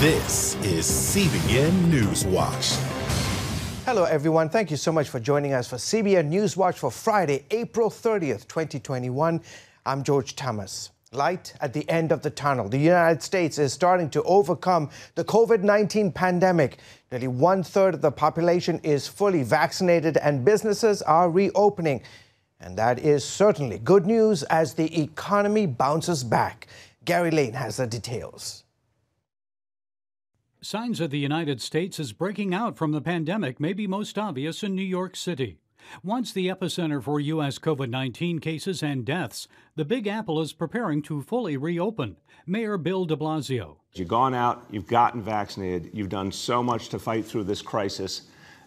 This is CBN NewsWatch. Hello, everyone. Thank you so much for joining us for CBN NewsWatch for Friday, April 30th, 2021. I'm George Thomas. Light at the end of the tunnel. The United States is starting to overcome the COVID-19 pandemic. Nearly 1/3 of the population is fully vaccinated and businesses are reopening. And that is certainly good news as the economy bounces back. Gary Lane has the details. Signs that the United States is breaking out from the pandemic may be most obvious in New York City. Once the epicenter for U.S. COVID-19 cases and deaths, the Big Apple is preparing to fully reopen. Mayor Bill de Blasio. You've gone out, you've gotten vaccinated, you've done so much to fight through this crisis.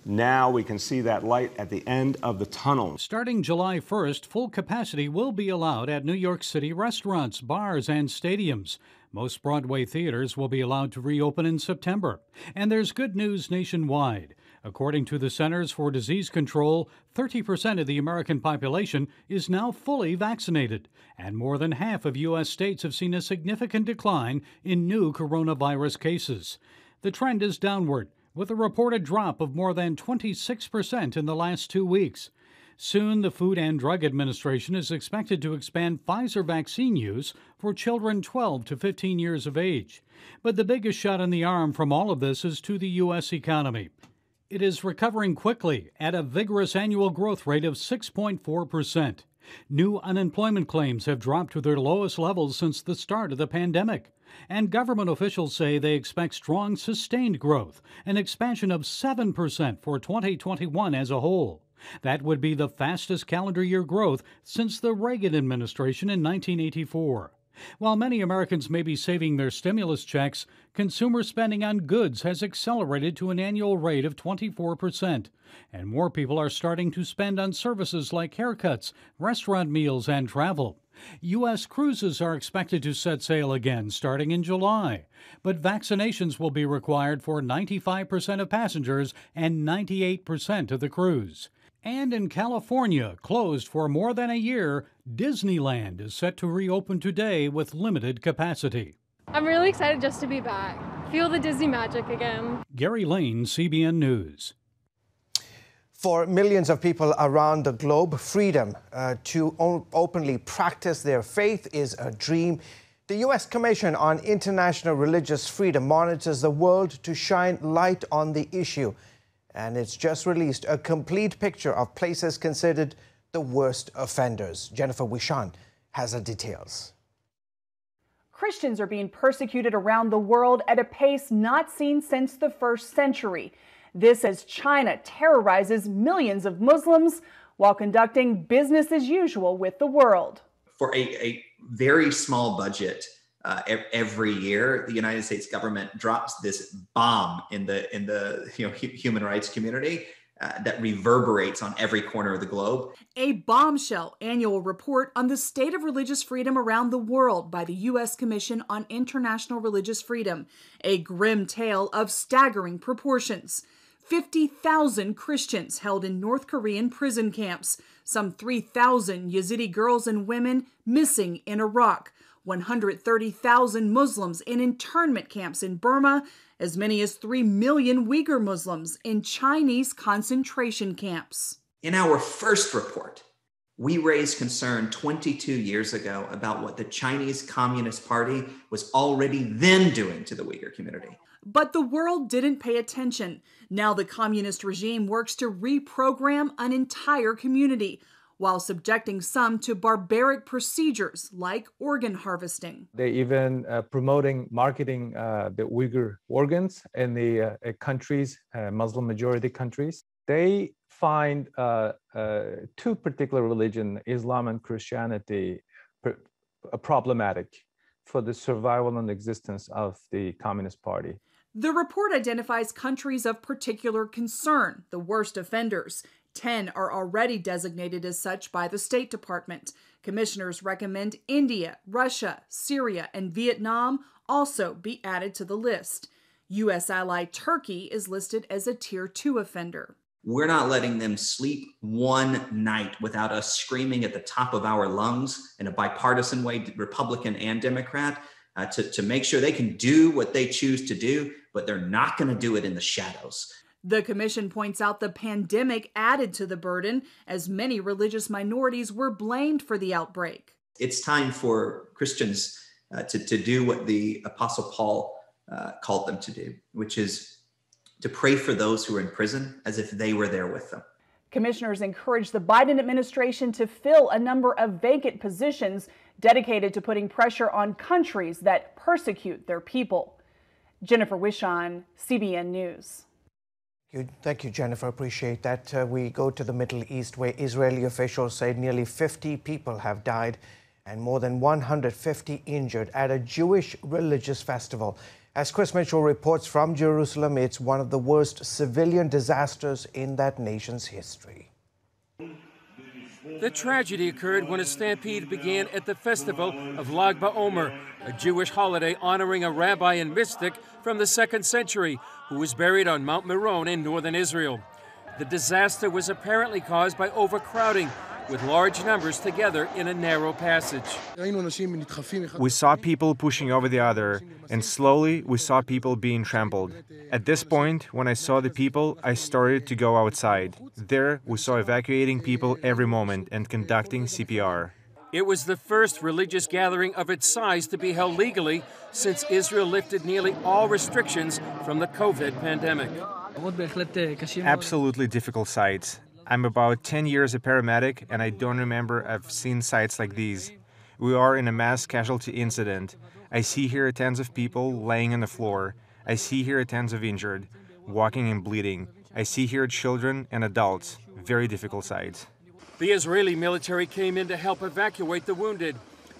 Now we can see that light at the end of the tunnel. Starting July 1st, full capacity will be allowed at New York City restaurants, bars, and stadiums. Most Broadway theaters will be allowed to reopen in September. And there's good news nationwide. According to the Centers for Disease Control, 30% of the American population is now fully vaccinated, and more than half of U.S. states have seen a significant decline in new coronavirus cases. The trend is downward, with a reported drop of more than 26% in the last 2 weeks. Soon, the Food and Drug Administration is expected to expand Pfizer vaccine use for children 12 to 15 years of age. But the biggest shot in the arm from all of this is to the U.S. economy. It is recovering quickly at a vigorous annual growth rate of 6.4%. New unemployment claims have dropped to their lowest levels since the start of the pandemic. And government officials say they expect strong, sustained growth, an expansion of 7% for 2021 as a whole. That would be the fastest calendar year growth since the Reagan administration in 1984. While many Americans may be saving their stimulus checks, consumer spending on goods has accelerated to an annual rate of 24%. And more people are starting to spend on services like haircuts, restaurant meals, and travel. U.S. cruises are expected to set sail again starting in July. But vaccinations will be required for 95% of passengers and 98% of the cruise. And in California, closed for more than a year, Disneyland is set to reopen today with limited capacity. I'm really excited just to be back. Feel the Disney magic again. Gary Lane, CBN News. For millions of people around the globe, freedom to openly practice their faith is a dream. The U.S. Commission on International Religious Freedom monitors the world to shine light on the issue. And it's just released a complete picture of places considered the worst offenders. Jennifer Wishon has the details. Christians are being persecuted around the world at a pace not seen since the 1st century. This as China terrorizes millions of Muslims while conducting business as usual with the world. For a very small budget, every year, the United States government drops this bomb in the human rights community that reverberates on every corner of the globe. A bombshell annual report on the state of religious freedom around the world by the U.S. Commission on International Religious Freedom. A grim tale of staggering proportions. 50,000 Christians held in North Korean prison camps. Some 3,000 Yazidi girls and women missing in Iraq. 130,000 Muslims in internment camps in Burma, as many as 3 million Uyghur Muslims in Chinese concentration camps. In our first report, we raised concern 22 years ago about what the Chinese Communist Party was already then doing to the Uyghur community. But the world didn't pay attention. Now the communist regime works to reprogram an entire community, while subjecting some to barbaric procedures like organ harvesting. They even marketing the Uyghur organs in the countries, Muslim majority countries. They find two particular religions, Islam and Christianity, problematic for the survival and existence of the Communist Party. The report identifies countries of particular concern, the worst offenders. 10 are already designated as such by the State Department. Commissioners recommend India, Russia, Syria, and Vietnam also be added to the list. U.S. ally Turkey is listed as a Tier 2 offender. We're not letting them sleep one night without us screaming at the top of our lungs in a bipartisan way, Republican and Democrat, to make sure they can do what they choose to do, but they're not going to do it in the shadows. The commission points out the pandemic added to the burden as many religious minorities were blamed for the outbreak. It's time for Christians to do what the Apostle Paul called them to do, which is to pray for those who are in prison as if they were there with them. Commissioners encouraged the Biden administration to fill a number of vacant positions dedicated to putting pressure on countries that persecute their people. Jennifer Wishon, CBN News. Thank you, Jennifer. Appreciate that. We go to the Middle East, where Israeli officials say nearly 50 people have died and more than 150 injured at a Jewish religious festival. As Chris Mitchell reports from Jerusalem, it's one of the worst civilian disasters in that nation's history. The tragedy occurred when a stampede began at the festival of Lag BaOmer, a Jewish holiday honoring a rabbi and mystic from the 2nd century who was buried on Mount Meron in northern Israel. The disaster was apparently caused by overcrowding, with large numbers together in a narrow passage. We saw people pushing over the other, and slowly we saw people being trampled. At this point, when I saw the people, I started to go outside. There, we saw evacuating people every moment and conducting CPR. It was the first religious gathering of its size to be held legally since Israel lifted nearly all restrictions from the COVID pandemic. Absolutely difficult sights. I'm about 10 years a paramedic, and I don't remember I've seen sights like these. We are in a mass casualty incident. I see here tens of people laying on the floor. I see here tens of injured, walking and bleeding. I see here children and adults. Very difficult sights. The Israeli military came in to help evacuate the wounded.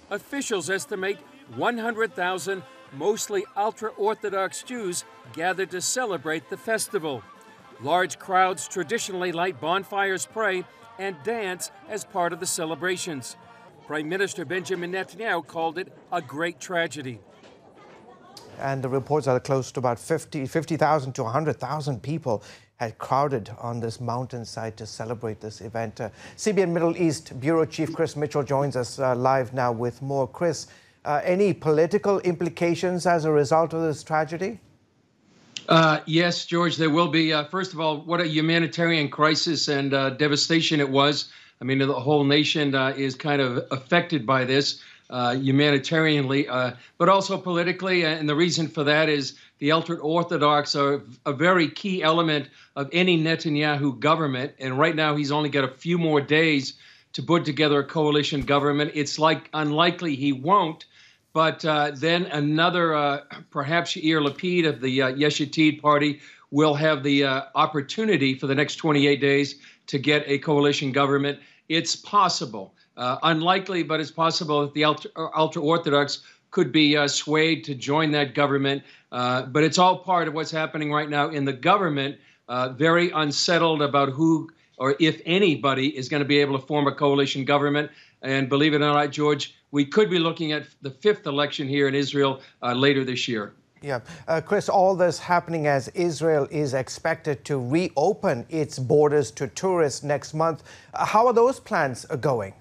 Officials estimate 100,000, mostly ultra-Orthodox Jews, gathered to celebrate the festival. Large crowds traditionally light bonfires, pray, and dance as part of the celebrations. Prime Minister Benjamin Netanyahu called it a great tragedy. And the reports are close to about 50,000 to 100,000 people had crowded on this mountainside to celebrate this event. CBN Middle East Bureau Chief Chris Mitchell joins us live now with more. Chris, any political implications as a result of this tragedy? Yes, George, there will be. First of all, what a humanitarian crisis and devastation it was. I mean, the whole nation is kind of affected by this humanitarianly, but also politically. And the reason for that is the ultra-Orthodox are a very key element of any Netanyahu government. And right now, he's only got a few more days to put together a coalition government. It's unlikely he won't. But then another, perhaps Yair Lapid of the Yesh Atid party will have the opportunity for the next 28 days to get a coalition government. It's possible, unlikely, but it's possible that the ultra-Orthodox could be swayed to join that government. But it's all part of what's happening right now in the government, very unsettled about who or if anybody is going to be able to form a coalition government. And believe it or not, George, we could be looking at the 5th election here in Israel later this year. Yeah. Chris, all this happening as Israel is expected to reopen its borders to tourists next month. How are those plans going?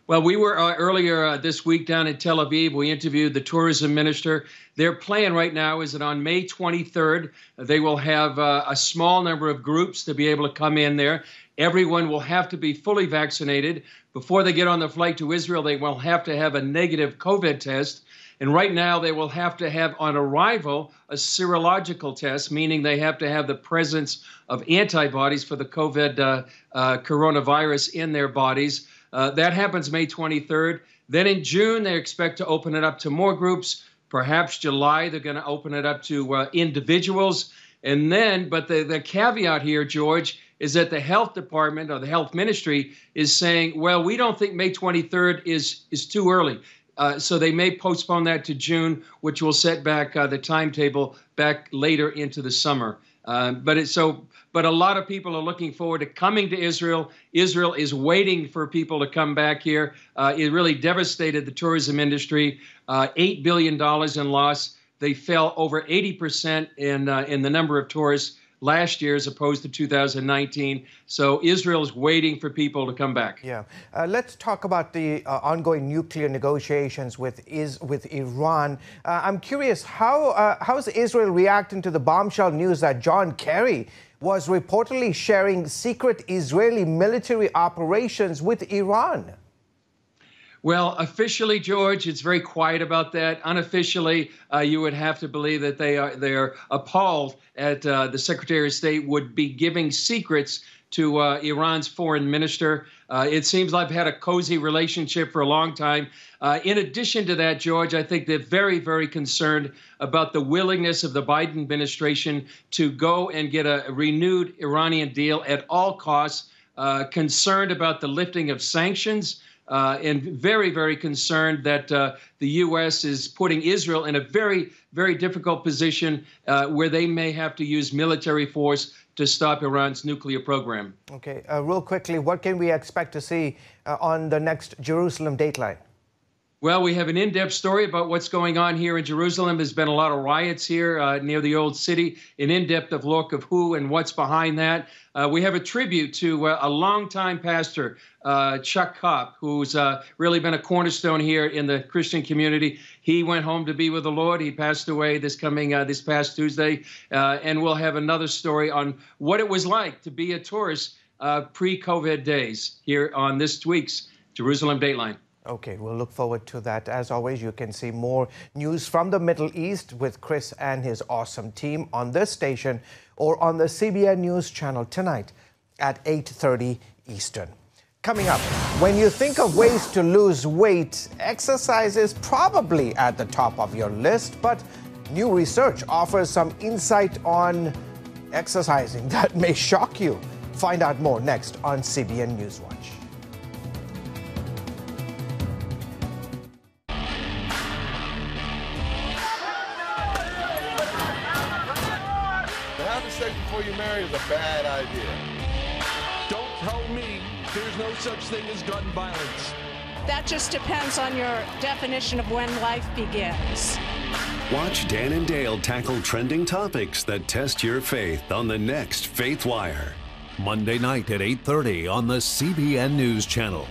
Well, we were earlier this week down in Tel Aviv. We interviewed the tourism minister. Their plan right now is that on May 23rd, they will have a small number of groups to be able to come in there. Everyone will have to be fully vaccinated. Before they get on the flight to Israel, they will have to have a negative COVID test. And right now, they will have to have on arrival a serological test, meaning they have to have the presence of antibodies for the COVID coronavirus in their bodies. That happens May 23rd. Then in June, they expect to open it up to more groups. Perhaps July, they're going to open it up to individuals. And then, but the caveat here, George, is that the health department or the health ministry is saying, well, we don't think May 23rd is too early. So they may postpone that to June, which will set back the timetable back later into the summer. But a lot of people are looking forward to coming to Israel. Israel is waiting for people to come back here. It really devastated the tourism industry. $8 billion in loss. They fell over 80% in the number of tourists last year as opposed to 2019. So Israel is waiting for people to come back. Yeah. Let's talk about the ongoing nuclear negotiations with Iran. I'm curious, how is Israel reacting to the bombshell news that John Kerry was reportedly sharing secret Israeli military operations with Iran? Well, officially, George, it's very quiet about that. Unofficially, you would have to believe that they are appalled at the Secretary of State would be giving secrets to Iran's foreign minister. It seems like I've had a cozy relationship for a long time. In addition to that, George, I think they're very, very concerned about the willingness of the Biden administration to go and get a renewed Iranian deal at all costs, concerned about the lifting of sanctions, and very, very concerned that the U.S. is putting Israel in a very, very difficult position where they may have to use military force to stop Iran's nuclear program. Okay, real quickly, what can we expect to see on the next Jerusalem Dateline? Well, we have an in-depth story about what's going on here in Jerusalem. There's been a lot of riots here near the Old City, an in-depth look of who and what's behind that. We have a tribute to a longtime pastor, Chuck Kopp, who's really been a cornerstone here in the Christian community. He went home to be with the Lord. He passed away this past Tuesday. And we'll have another story on what it was like to be a tourist pre-COVID days here on this week's Jerusalem Dateline. Okay, we'll look forward to that. As always, you can see more news from the Middle East with Chris and his awesome team on this station or on the CBN News Channel tonight at 8:30 Eastern. Coming up, when you think of ways to lose weight, exercise is probably at the top of your list, but new research offers some insight on exercising that may shock you. Find out more next on CBN NewsWatch. Before you marry is a bad idea. Don't tell me there's no such thing as gun violence. That just depends on your definition of when life begins. Watch Dan and Dale tackle trending topics that test your faith on the next Faith Wire. Monday night at 8:30 on the CBN News Channel.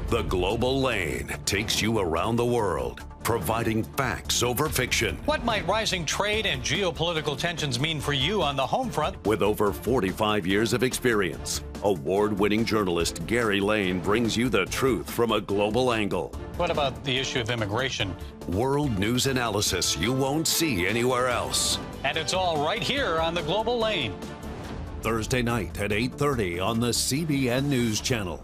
The Global Lane takes you around the world, providing facts over fiction. What might rising trade and geopolitical tensions mean for you on the home front? With over 45 years of experience, award-winning journalist Gary Lane brings you the truth from a global angle. What about the issue of immigration? World news analysis you won't see anywhere else. And it's all right here on the Global Lane. Thursday night at 8:30 on the CBN News Channel.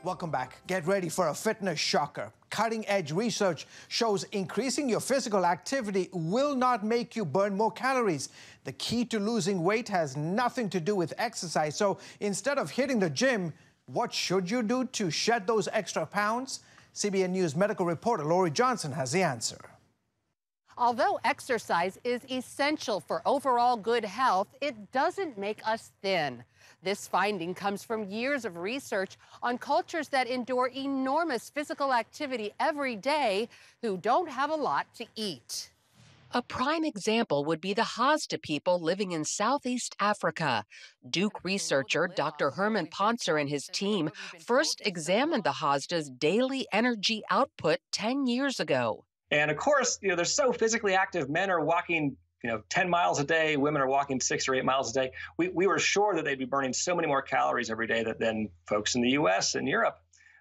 Welcome back. Get ready for a fitness shocker. Cutting-edge research shows increasing your physical activity will not make you burn more calories. The key to losing weight has nothing to do with exercise. So instead of hitting the gym, what should you do to shed those extra pounds? CBN News medical reporter Lori Johnson has the answer. Although exercise is essential for overall good health, it doesn't make us thin. This finding comes from years of research on cultures that endure enormous physical activity every day who don't have a lot to eat. A prime example would be the Hadza people living in Southeast Africa. Duke researcher Dr. Herman Ponser and his team first examined the Hadza's daily energy output 10 years ago. And of course, they're so physically active. Men are walking, 10 miles a day. Women are walking 6 or 8 miles a day. We were sure that they'd be burning so many more calories every day than folks in the U.S. and Europe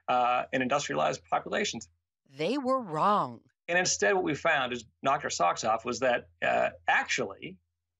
and industrialized populations. They were wrong. And instead, what we found is knocked our socks off was that actually,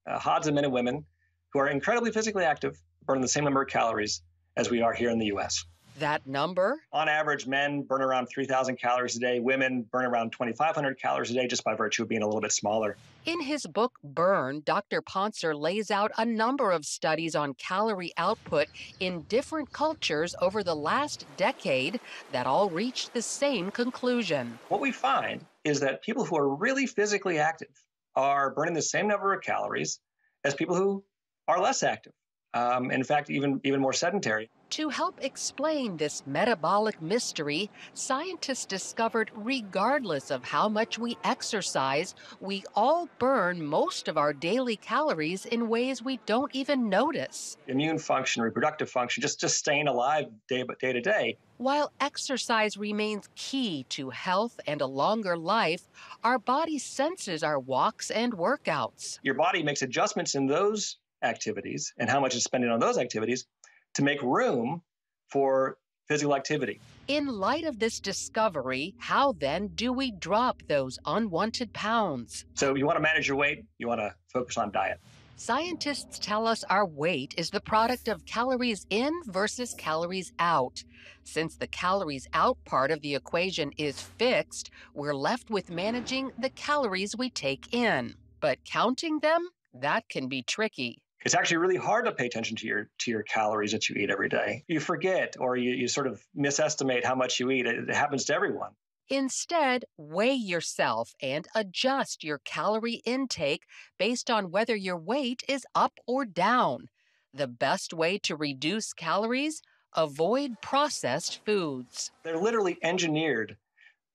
Hadza men and women who are incredibly physically active burn the same number of calories as we are here in the U.S. That number? On average, men burn around 3,000 calories a day. Women burn around 2,500 calories a day just by virtue of being a little bit smaller. In his book, Burn, Dr. Ponser lays out a number of studies on calorie output in different cultures over the last decade that all reached the same conclusion. What we find is that people who are really physically active are burning the same number of calories as people who are less active. In fact, even more sedentary. To help explain this metabolic mystery, scientists discovered regardless of how much we exercise, we all burn most of our daily calories in ways we don't even notice. Immune function, reproductive function, just staying alive day to day. While exercise remains key to health and a longer life, our body senses our walks and workouts. Your body makes adjustments in those activities and how much it's spending on those activities to make room for physical activity. In light of this discovery, how then do we drop those unwanted pounds? So you want to manage your weight, you want to focus on diet. Scientists tell us our weight is the product of calories in versus calories out. Since the calories out part of the equation is fixed, we're left with managing the calories we take in. But counting them, that can be tricky. It's actually really hard to pay attention to your calories that you eat every day. You forget or you sort of misestimate how much you eat. It happens to everyone. Instead, weigh yourself and adjust your calorie intake based on whether your weight is up or down. The best way to reduce calories? Avoid processed foods. They're literally engineered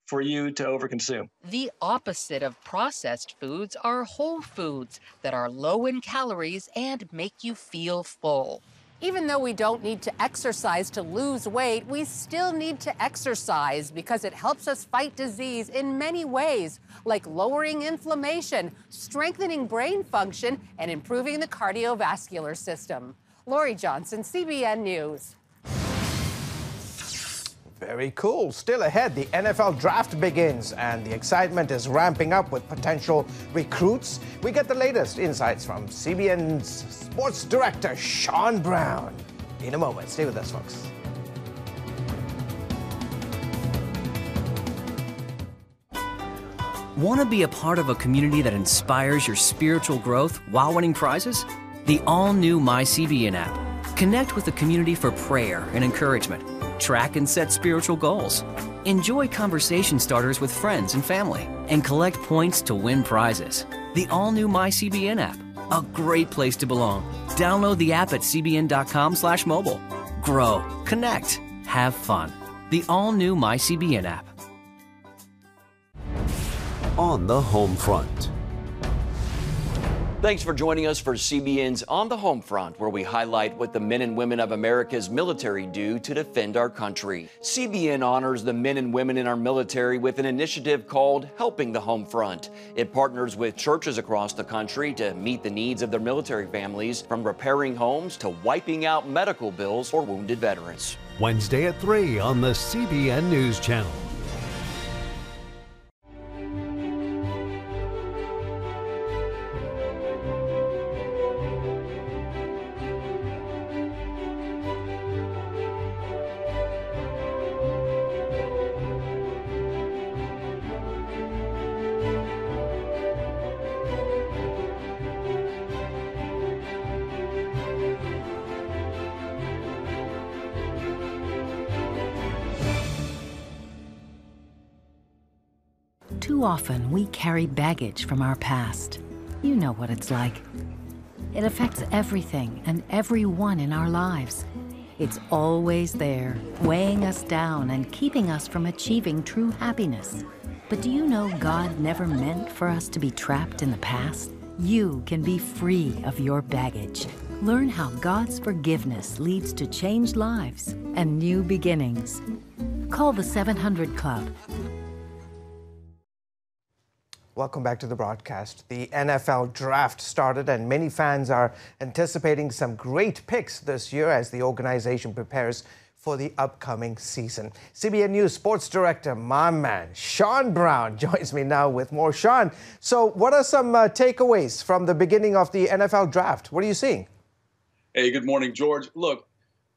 for you to overconsume. The opposite of processed foods are whole foods that are low in calories and make you feel full. Even though we don't need to exercise to lose weight, we still need to exercise because it helps us fight disease in many ways, like lowering inflammation, strengthening brain function, and improving the cardiovascular system. Lori Johnson, CBN News. Very cool. Still ahead, the NFL draft begins and the excitement is ramping up with potential recruits. We get the latest insights from CBN's sports director, Sean Brown, in a moment. Stay with us, folks. Want to be a part of a community that inspires your spiritual growth while winning prizes? The all-new MyCBN app. Connect with the community for prayer and encouragement. Track and set spiritual goals. Enjoy conversation starters with friends and family. And collect points to win prizes. The all-new MyCBN app. A great place to belong. Download the app at cbn.com/mobile. Grow, connect, have fun. The all-new MyCBN app. On the home front. Thanks for joining us for CBN's On the Home Front, where we highlight what the men and women of America's military do to defend our country. CBN honors the men and women in our military with an initiative called Helping the Home Front. It partners with churches across the country to meet the needs of their military families, from repairing homes to wiping out medical bills for wounded veterans. Wednesday at 3 on the CBN News Channel. Too often, we carry baggage from our past. You know what it's like. It affects everything and everyone in our lives. It's always there, weighing us down and keeping us from achieving true happiness. But do you know God never meant for us to be trapped in the past? You can be free of your baggage. Learn how God's forgiveness leads to changed lives and new beginnings. Call the 700 Club. Welcome back to the broadcast. The NFL draft started and many fans are anticipating some great picks this year as the organization prepares for the upcoming season. CBN News Sports Director, my man, Sean Brown, joins me now with more. Sean, so what are some takeaways from the beginning of the NFL draft? What are you seeing? Hey, good morning, George. Look,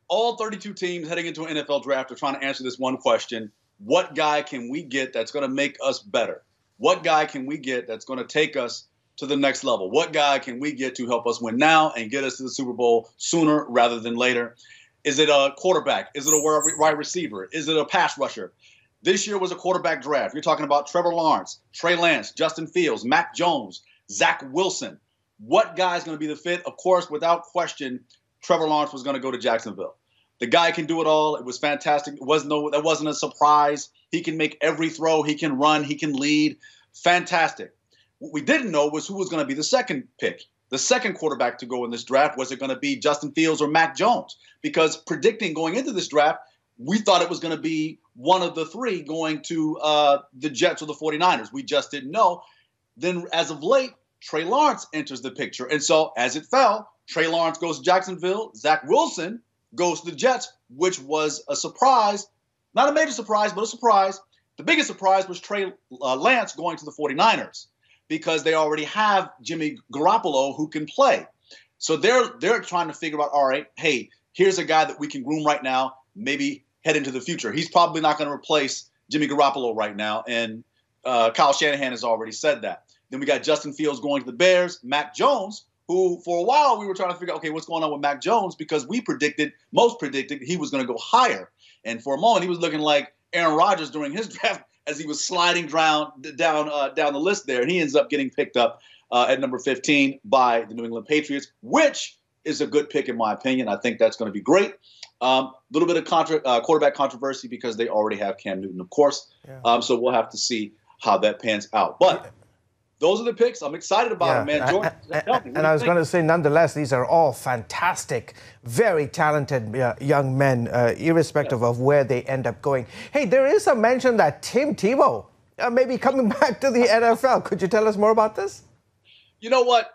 all 32 teams heading into an NFL draft are trying to answer this one question. What guy can we get that's going to make us better? What guy can we get that's going to take us to the next level? What guy can we get to help us win now and get us to the Super Bowl sooner rather than later? Is it a quarterback? Is it a wide receiver? Is it a pass rusher? This year was a quarterback draft. You're talking about Trevor Lawrence, Trey Lance, Justin Fields, Mac Jones, Zach Wilson. What guy is going to be the fit? Of course, without question, Trevor Lawrence was going to go to Jacksonville. The guy can do it that was fantastic. That wasn't a surprise. He can make every throw. He can run. He can lead. Fantastic. What we didn't know was who was going to be the second pick. The second quarterback to go in this draft. Was it going to be Justin Fields or Mac Jones? Because predicting going into this draft, we thought it was going to be one of the three going to the Jets or the 49ers. We just didn't know. Then as of late, Trey Lawrence enters the picture. And so as it fell, Trey Lawrence goes to Jacksonville. Zach Wilson goes to the Jets, which was a surprise. Not a major surprise, but a surprise. The biggest surprise was Trey Lance going to the 49ers because they already have Jimmy Garoppolo who can play. So they're trying to figure out, all right, hey, here's a guy that we can groom right now, maybe head into the future. He's probably not going to replace Jimmy Garoppolo right now, and Kyle Shanahan has already said that. Then we got Justin Fields going to the Bears, Mac Jones, who for a while we were trying to figure out, okay, what's going on with Mac Jones because most predicted he was going to go higher. And for a moment, he was looking like Aaron Rodgers during his draft as he was sliding down the list there. And he ends up getting picked up at number 15 by the New England Patriots, which is a good pick in my opinion. I think that's going to be great. Little bit of quarterback controversy because they already have Cam Newton, of course. Yeah. So we'll have to see how that pans out. But those are the picks. I'm excited about them, man. George, and I was going to say, nonetheless, these are all fantastic, very talented young men, irrespective of where they end up going. Hey, there is a mention that Tim Tebow may be coming back to the NFL. Could you tell us more about this? You know what,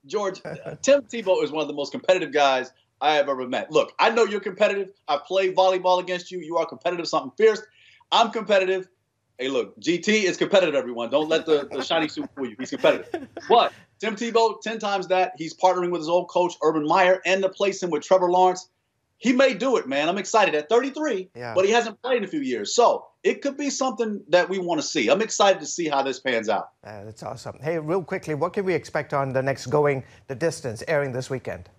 George? Tim Tebow is one of the most competitive guys I have ever met. Look, I know you're competitive. I played volleyball against you. You are competitive, something fierce. I'm competitive. Hey, look, GT is competitive, everyone. Don't let the shiny suit fool you. He's competitive. But Tim Tebow, 10 times that. He's partnering with his old coach, Urban Meyer, and to place him with Trevor Lawrence. He may do it, man. I'm excited at 33, but he hasn't played in a few years. So it could be something that we want to see. I'm excited to see how this pans out. That's awesome. Hey, real quickly, what can we expect on the next Going the Distance airing this weekend?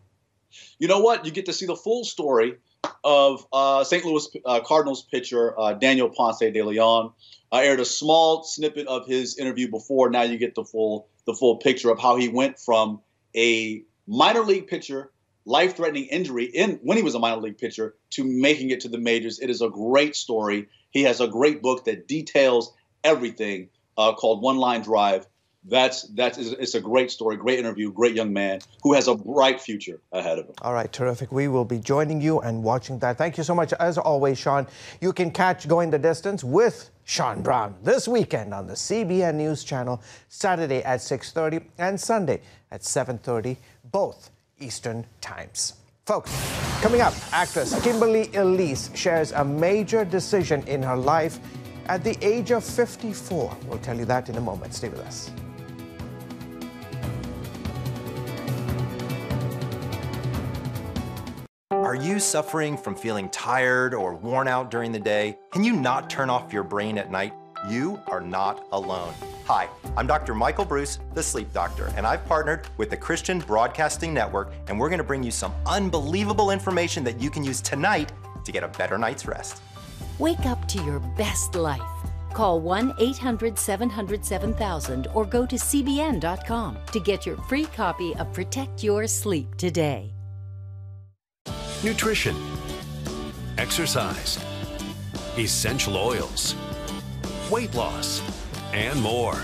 You know what? You get to see the full story of St. Louis Cardinals pitcher Daniel Ponce de Leon. I aired a small snippet of his interview before. Now you get the full picture of how he went from a minor league pitcher, life-threatening injury when he was a minor league pitcher, to making it to the majors. It is a great story. He has a great book that details everything called One Line Drive. It's a great story, great interview, great young man who has a bright future ahead of him. All right, terrific. We will be joining you and watching that. Thank you so much, as always, Sean. You can catch Going the Distance with Sean Brown this weekend on the CBN News Channel, Saturday at 6:30 and Sunday at 7:30, both Eastern times. Folks, coming up, actress Kimberly Elise shares a major decision in her life at the age of 54. We'll tell you that in a moment. Stay with us. Are you suffering from feeling tired or worn out during the day? Can you not turn off your brain at night? You are not alone. Hi, I'm Dr. Michael Bruce, the Sleep Doctor, and I've partnered with the Christian Broadcasting Network, and we're going to bring you some unbelievable information that you can use tonight to get a better night's rest. Wake up to your best life. Call 1-800-700-7000 or go to CBN.com to get your free copy of Protect Your Sleep today. Nutrition, exercise, essential oils, weight loss, and more.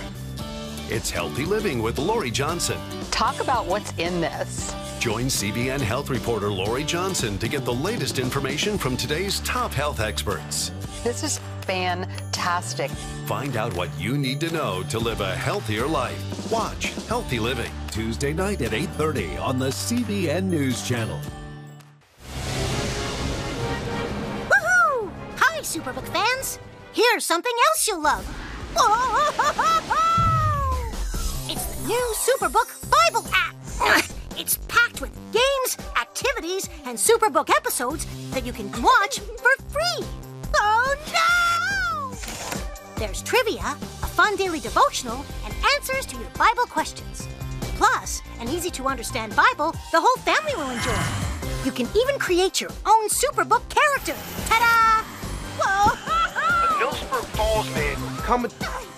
It's Healthy Living with Lori Johnson. Talk about what's in this. Join CBN health reporter Lori Johnson to get the latest information from today's top health experts. This is fantastic. Find out what you need to know to live a healthier life. Watch Healthy Living Tuesday night at 8:30 on the CBN News Channel. Woohoo! Hi, Superbook fans. Here's something else you'll love. It's the new Superbook Bible app. It's packed with games, activities, and Superbook episodes that you can watch for free. Oh no! There's trivia, a fun daily devotional, and answers to your Bible questions. Plus, an easy-to-understand Bible the whole family will enjoy. You can even create your own Superbook character. Ta-da! Whoa! Millsburg Falls man coming.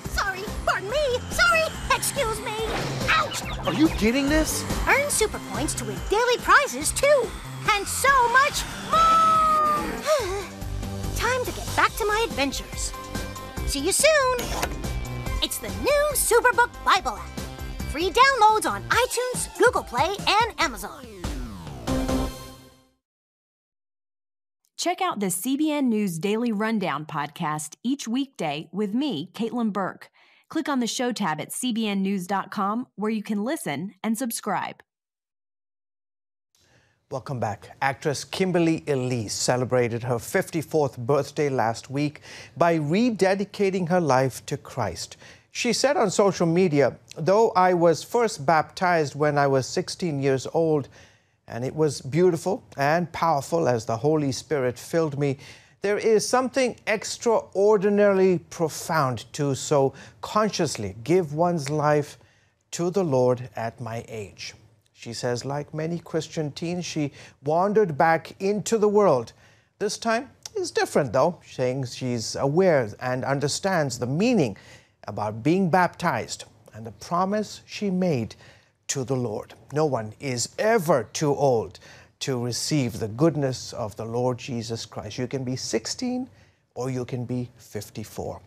Sorry, pardon me. Sorry, excuse me. Ouch! Are you getting this? Earn super points to win daily prizes too, and so much more. Time to get back to my adventures. See you soon. It's the new Superbook Bible app. Free downloads on iTunes, Google Play, and Amazon. Check out the CBN News Daily Rundown podcast each weekday with me, Caitlin Burke. Click on the show tab at cbnnews.com where you can listen and subscribe. Welcome back. Actress Kimberly Elise celebrated her 54th birthday last week by rededicating her life to Christ. She said on social media, "Though I was first baptized when I was 16 years old, and it was beautiful and powerful as the Holy Spirit filled me, there is something extraordinarily profound to so consciously give one's life to the Lord at my age." She says, like many Christian teens, she wandered back into the world. This time is different, though, saying she's aware and understands the meaning about being baptized and the promise she made to the Lord. No one is ever too old to receive the goodness of the Lord Jesus Christ. You can be 16 or you can be 54.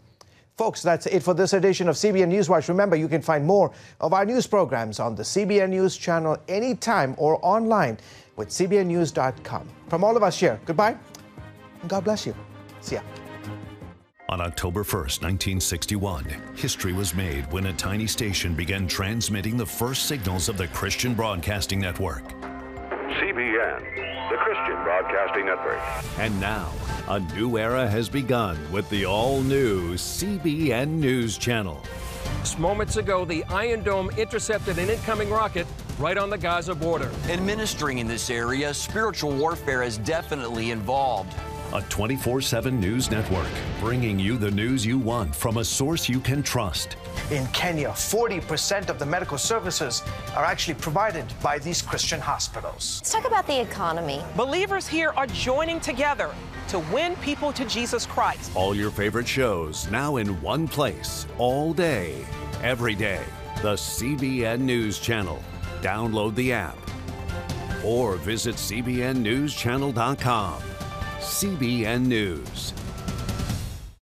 Folks, that's it for this edition of CBN NewsWatch. Remember, you can find more of our news programs on the CBN News Channel anytime or online with cbnnews.com. From all of us here, goodbye and God bless you. See ya. On October 1st, 1961, history was made when a tiny station began transmitting the first signals of the Christian Broadcasting Network. CBN, the Christian Broadcasting Network. And now, a new era has begun with the all-new CBN News Channel. Just moments ago, the Iron Dome intercepted an incoming rocket right on the Gaza border. Administering in this area, spiritual warfare is definitely involved. A 24/7 news network, bringing you the news you want from a source you can trust. In Kenya, 40% of the medical services are actually provided by these Christian hospitals. Let's talk about the economy. Believers here are joining together to win people to Jesus Christ. All your favorite shows now in one place, all day, every day. The CBN News Channel. Download the app or visit cbnnewschannel.com. CBN News.